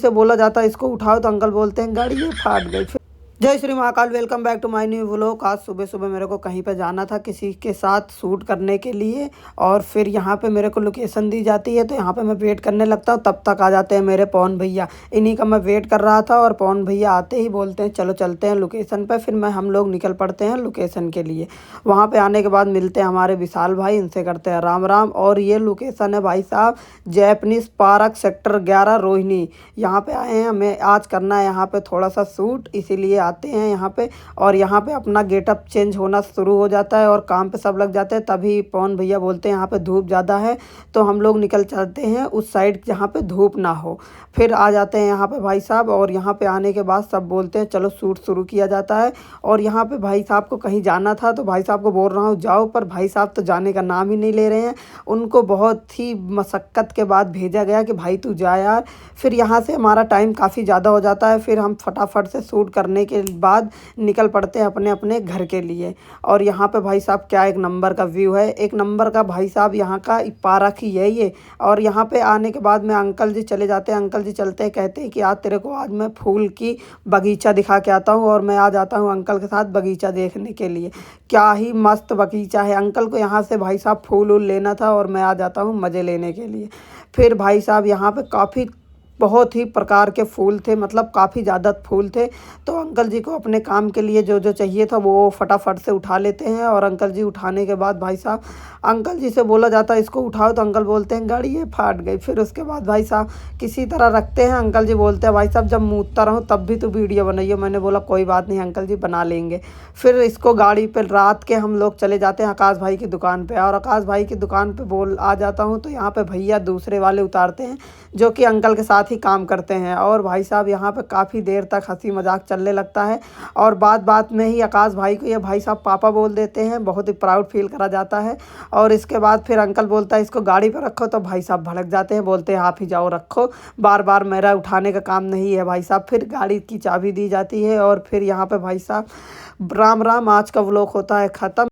से बोला जाता है इसको उठाओ तो अंकल बोलते हैं गाड़ी ये फाट गई। जय Shri Mahakal, welcome back to my new vlog. आज सुबह सुबह मेरे को कहीं पे जाना था किसी के साथ शूट करने के लिए, और फिर यहाँ पे मेरे को लोकेशन दी जाती है तो यहाँ पे मैं वेट करने लगता हूँ। तब तक आ जाते हैं मेरे पवन भैया। इन्हीं का मैं वेट कर रहा था और पवन भैया आते ही बोलते हैं चलो चलते हैं लोकेशन पर। फिर हम लोग निकल पड़ते हैं लोकेशन के लिए। वहाँ पर आने के बाद मिलते हैं हमारे विशाल भाई, इनसे करते हैं राम राम। और ये लोकेशन है भाई साहब जैपनीज़ पार्क सेक्टर 11 रोहिणी। यहाँ पे आए हैं, हमें आज करना है यहाँ पे थोड़ा सा शूट, इसीलिए आते हैं यहाँ पे। और यहाँ पे अपना गेटअप चेंज होना शुरू हो जाता है और काम पे सब लग जाते हैं। तभी पवन भैया बोलते हैं यहाँ पे धूप ज़्यादा है, तो हम लोग निकल चलते हैं उस साइड जहाँ पे धूप ना हो। फिर आ जाते हैं यहाँ पे भाई साहब, और यहाँ पे आने के बाद सब बोलते हैं चलो शूट शुरू किया जाता है। और यहाँ पे भाई साहब को कहीं जाना था तो भाई साहब को बोल रहा हूँ जाओ, पर भाई साहब तो जाने का नाम ही नहीं ले रहे हैं। उनको बहुत ही मशक्क़त के बाद भेजा गया कि भाई तू जा यार। फिर यहाँ से हमारा टाइम काफ़ी ज़्यादा हो जाता है। फिर हम फटाफट से शूट करने के बाद निकल पड़ते हैं अपने अपने घर के लिए। और यहाँ पे भाई साहब क्या एक नंबर का व्यू है, एक नंबर का भाई साहब यहाँ का पार्क ही है ये। और यहाँ पे आने के बाद में अंकल जी चले जाते हैं, अंकल जी चलते हैं, कहते हैं कि आज तेरे को आज मैं फूल की बगीचा दिखा के आता हूँ। और मैं आ जाता हूँ अंकल के साथ बगीचा देखने के लिए। क्या ही मस्त बगीचा है। अंकल को यहाँ से भाई साहब फूल वूल लेना था और मैं आ जाता हूँ मज़े लेने के लिए। फिर भाई साहब यहाँ पे काफ़ी बहुत ही प्रकार के फूल थे, मतलब काफ़ी ज़्यादा फूल थे। तो अंकल जी को अपने काम के लिए जो जो चाहिए था वो फटाफट से उठा लेते हैं। और अंकल जी उठाने के बाद भाई साहब अंकल जी से बोला जाता है इसको उठाओ तो अंकल बोलते हैं गाड़ी ये फाट गई। फिर उसके बाद भाई साहब किसी तरह रखते हैं। अंकल जी बोलते हैं भाई साहब जब मूतता रहूँ तब भी तो वीडियो बनाइए। मैंने बोला कोई बात नहीं अंकल जी बना लेंगे। फिर इसको गाड़ी पर रात के हम लोग चले जाते हैं आकाश भाई की दुकान पर। और आकाश भाई की दुकान पर बोल आ जाता हूँ तो यहाँ पर भैया दूसरे वाले उतारते हैं जो कि अंकल के साथ ही काम करते हैं। और भाई साहब यहाँ पे काफ़ी देर तक हंसी मजाक चलने लगता है। और बात बात में ही आकाश भाई को ये भाई साहब पापा बोल देते हैं, बहुत ही प्राउड फील करा जाता है। और इसके बाद फिर अंकल बोलता है इसको गाड़ी पर रखो, तो भाई साहब भड़क जाते हैं, बोलते हैं आप ही जाओ रखो, बार बार मेरा उठाने का काम नहीं है भाई साहब। फिर गाड़ी की चाबी दी जाती है और फिर यहाँ पर भाई साहब राम राम। आज का व्लॉग होता है ख़त्म।